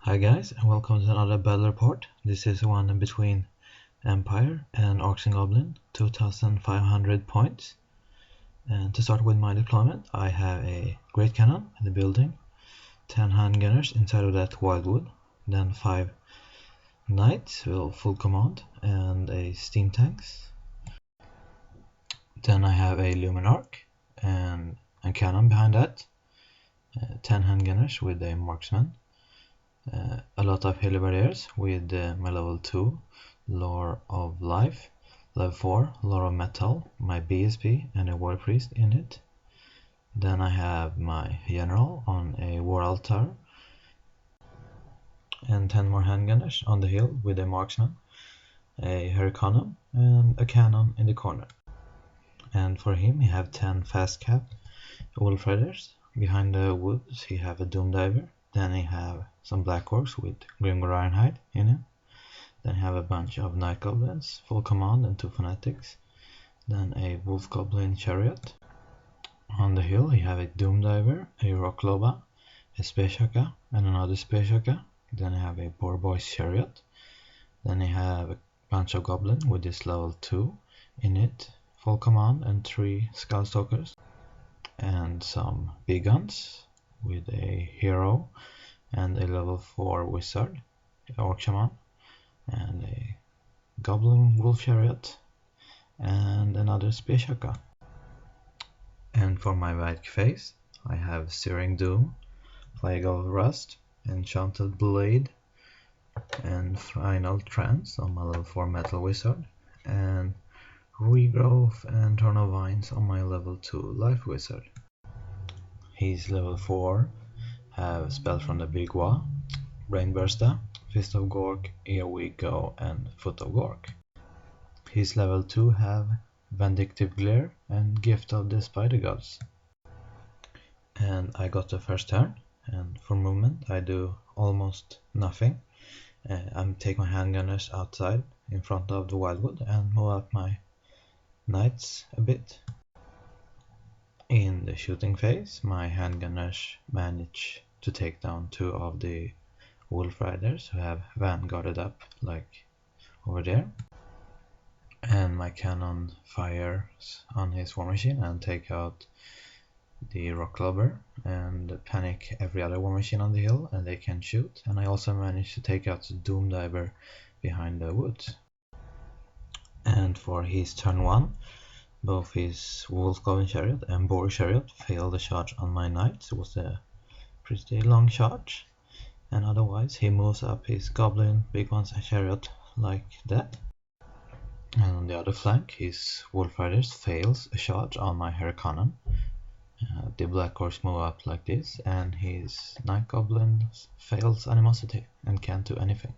Hi guys, and welcome to another battle report. This is one in between Empire and Orcs and Goblins, 2500 points. And to start with my deployment, I have a great cannon in the building, 10 handgunners inside of that wildwood, then 5 knights with full command and a steam tanks. Then I have a luminarch and a cannon behind that, 10 handgunners with a marksman. A lot of healer barriers with my level 2 Lore of Life, level 4 Lore of Metal, my BSP and a War Priest in it. Then I have my General on a War Altar and 10 more handgunners on the hill with a marksman, a Hurricanum and a cannon in the corner. And for him he have 10 fast cap Wolf Riders. Behind the woods he have a Doom Diver. Then he have some Black Orcs with Grimgor Ironhide in it. Then he have a bunch of Night Goblins, full command and 2 Fanatics. Then a Wolf Goblin Chariot. On the hill he have a Doom Diver, a Rock Loba, a Space Shaka and another Space Shaka. Then he have a Boar Boys Chariot. Then he have a bunch of Goblins with this level 2 in it, full command and 3 Skullstalkers. And some big guns with a hero and a level 4 wizard, Orc Shaman, and a Goblin Wolf Chariot and another Space Shaka. And for my right face I have Searing Doom, Plague of Rust, Enchanted Blade and Final Trance on my level 4 Metal Wizard, and Regrowth and Turn of Vines on my level 2 Life Wizard. His level 4 have spells from the Big Wa, Brainburster, Fist of Gork, Here We Go and Foot of Gork. His level 2 have Vindictive Glare and Gift of the Spider Gods. And I got the first turn, and for movement I do almost nothing. I'm taking my handgunners outside in front of the wildwood and move up my knights a bit. In the shooting phase, my handgunners manage to take down 2 of the Wolf Riders who have vanguarded up, like over there. And my cannon fires on his war machine and take out the Rock Clubber and panic every other war machine on the hill, and they can shoot. And I also managed to take out the Doom Diver behind the woods. And for his turn 1, both his Wolf Goblin Chariot and Boar Chariot failed the charge on my knights. It was a pretty long charge, and otherwise he moves up his Goblin Big One's Chariot like that. And on the other flank his Wolf Riders fails a charge on my Hurricanum. The Black Orcs move up like this, and his Night Goblins fails Animosity and can't do anything.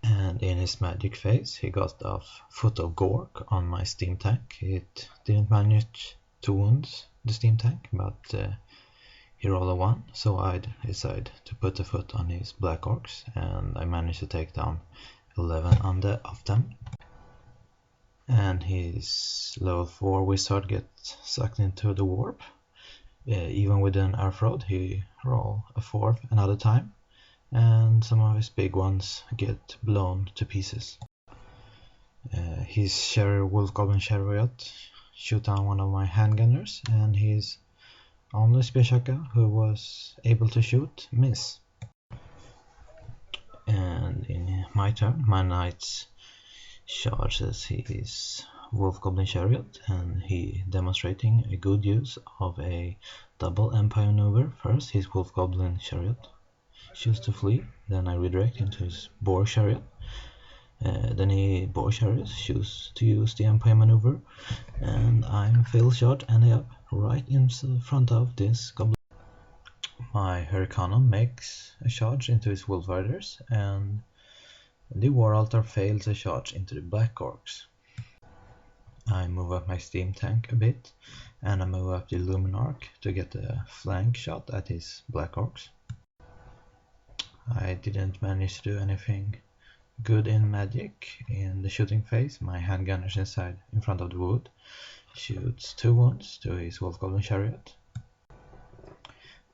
And in his magic phase he got off Foot of Gork on my steam tank. It didn't manage to wound the steam tank, but he rolled a 1, so I decided to put a foot on his Black Orcs, and I managed to take down 11 of them. And his level 4 wizard gets sucked into the warp. Even with an Earthroad he rolled a 4th another time, and some of his big ones get blown to pieces. His Wolf Goblin Chariot shoot down one of my handgunners, and his only Space Shaka who was able to shoot miss. And in my turn, my knight charges his Wolf Goblin Chariot, and he demonstrating a good use of a double Empire maneuver. First his Wolf Goblin Chariot choose to flee, then I redirect into his Boar Chariot. Then Boar Chariot choose to use the Empire maneuver, and I'm fail shot ending up right in front of this Goblin. My Hurricanum makes a charge into his Wolf Riders, and the War Altar fails a charge into the Black Orcs. I move up my steam tank a bit, and I move up the Luminarch to get a flank shot at his Black Orcs. I didn't manage to do anything good in magic. In the shooting phase, my handgunners inside in front of the wood shoots 2 wounds to his Wolf Goblin Chariot.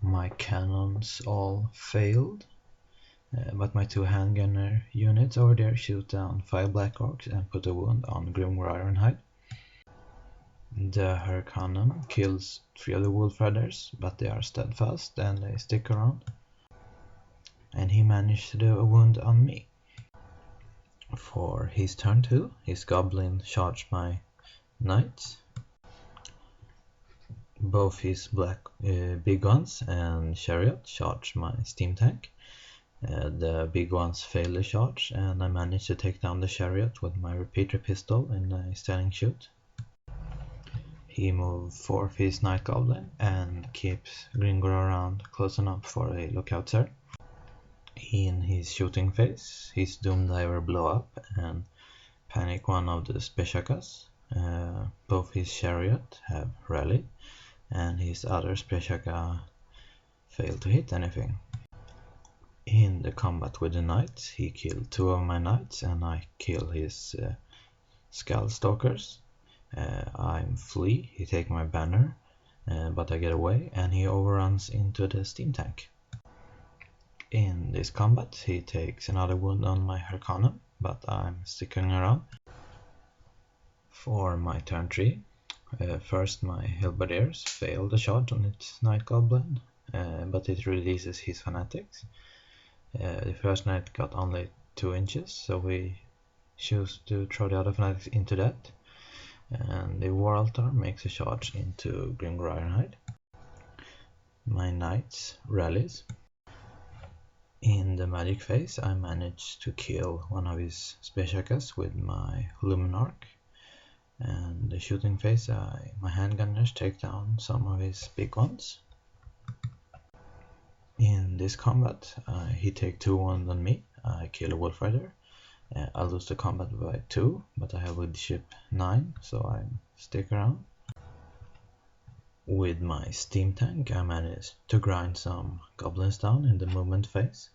My cannons all failed, but my 2 handgunner units over there shoot down 5 black orcs and put a wound on Grimgor Ironhide. The Hurricanum kills 3 of the wolf riders, but they are steadfast and they stick around. And he managed to do a wound on me. For his turn 2, his goblin charged my knights. Both his big ones and chariot charged my steam tank. The big ones failed the charge, and I managed to take down the chariot with my repeater pistol in a standing shoot. He moved 4 of his night goblin and keeps Grimgor around close enough for a lookout there. In his shooting phase, his doom diver blow up and panic one of the Speshakas. Both his chariot have rallied, and his other Speshaka failed to hit anything. In the combat with the knights, he killed 2 of my knights and I kill his skull stalkers. I flee, he take my banner, but I get away and he overruns into the steam tank. In this combat, he takes another wound on my Hurricanum, but I'm sticking around. For my turn 3, first my Halberdiers fail the charge on its Night Goblin, but it releases his Fanatics. The first Knight got only 2 inches, so we choose to throw the other Fanatics into that. And the War Altar makes a charge into Grimgor Ironhide. My Knights rallies. In the magic phase, I managed to kill one of his Speshakas with my Luminarch. And the shooting phase, my handgunners take down some of his big ones. In this combat, he takes 2 wounds on me. I kill a wolf rider. I lose the combat by 2, but I have leadership 9, so I stick around. With my steam tank, I managed to grind some goblins down in the movement phase,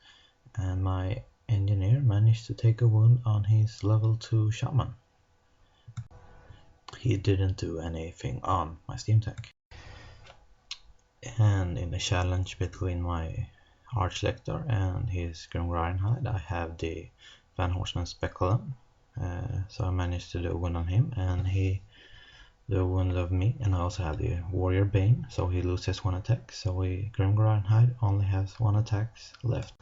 and my engineer managed to take a wound on his level 2 shaman. He didn't do anything on my steam tank. And in the challenge between my Archlector and his Grimgor Ironhide, I have the Van Horseman Speculum, so I managed to do a wound on him, and he did a wound of me, and I also have the Warrior Bane, so he loses 1 attack, so Grimgor Ironhide only has 1 attack left.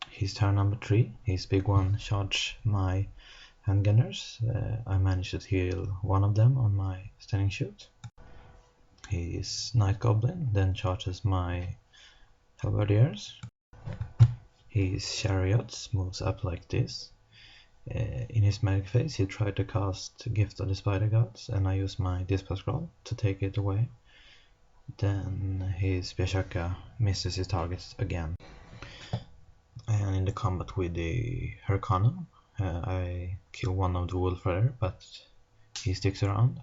His turn number 3, his big one charged my handgunners. I managed to heal 1 of them on my standing shoot. His Night Goblin then charges my Halberdiers. His Chariots moves up like this. In his magic phase, he tried to cast Gift of the Spider Gods, and I use my Dispel Scroll to take it away. Then his Beshaka misses his targets again. And in the combat with the Hurricanum, I kill 1 of the Wolf Rider, but he sticks around.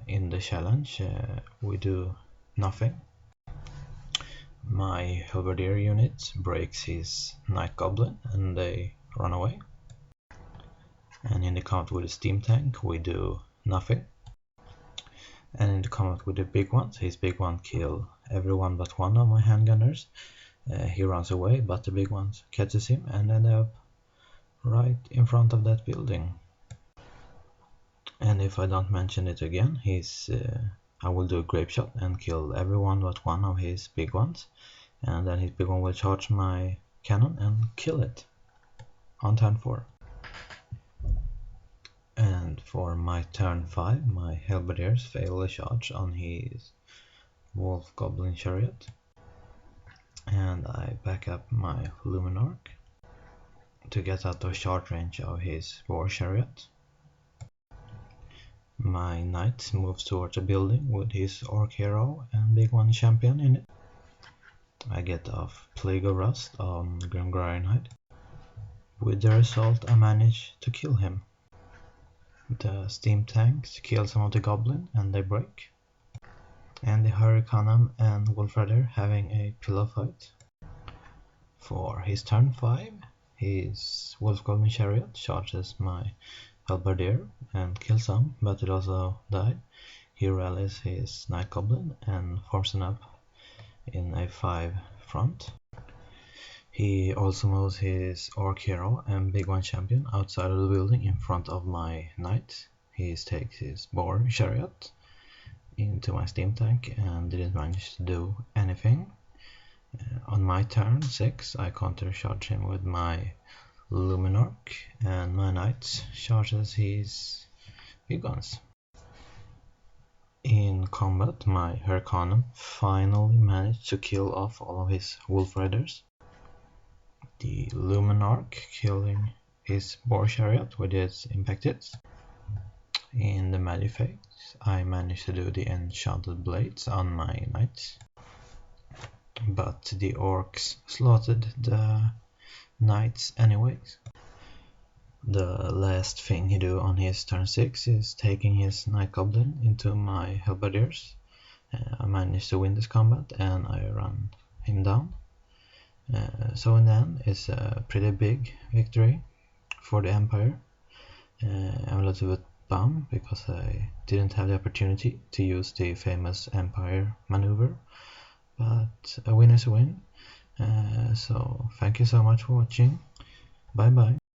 In the challenge, we do nothing. My Halberdier unit breaks his Night Goblin and they run away. And in the combat with the steam tank, we do nothing. And in the combat with the big ones, his big one kill everyone but 1 of my handgunners. He runs away, but the big ones catches him and end up right in front of that building. And if I don't mention it again, I will do a grape shot and kill everyone but 1 of his big ones, and then his big one will charge my cannon and kill it on turn 4. And for my turn 5, my Halberdiers fail a charge on his Wolf Goblin Chariot, and I back up my Luminarch to get out of short range of his War Chariot. My knight moves towards a building with his Orc Hero and Big One Champion in it. I get off Plague of Rust on Grimgor Ironhide. With the result, I manage to kill him. The steam tanks kill some of the goblin and they break. And the Hurricanum and Wolf Rider having a pillow fight. For his turn 5, his Wolf Goblin Chariot charges my Halberdier and kills some, but it also died. He rallies his Night Goblin and forms an up in a 5 front. He also moves his Orc hero and Big One champion outside of the building in front of my knight. He takes his boar chariot into my steam tank and didn't manage to do anything. On my turn 6, I counter charge him with my Luminarch, and my knight charges his big guns. In combat, my Hurricanum finally managed to kill off all of his Wolf Riders. The Luminarch killing his Boar Chariot with its impact hits. In the magic phase, I managed to do the Enchanted Blades on my knight, but the Orcs slaughtered the knights anyways. The last thing he do on his turn 6 is taking his Night Goblin into my Halberdiers. I managed to win this combat and I run him down. So in the end, it's a pretty big victory for the Empire. I'm a little bit bummed because I didn't have the opportunity to use the famous Empire maneuver, but a win is a win. So thank you so much for watching. Bye bye.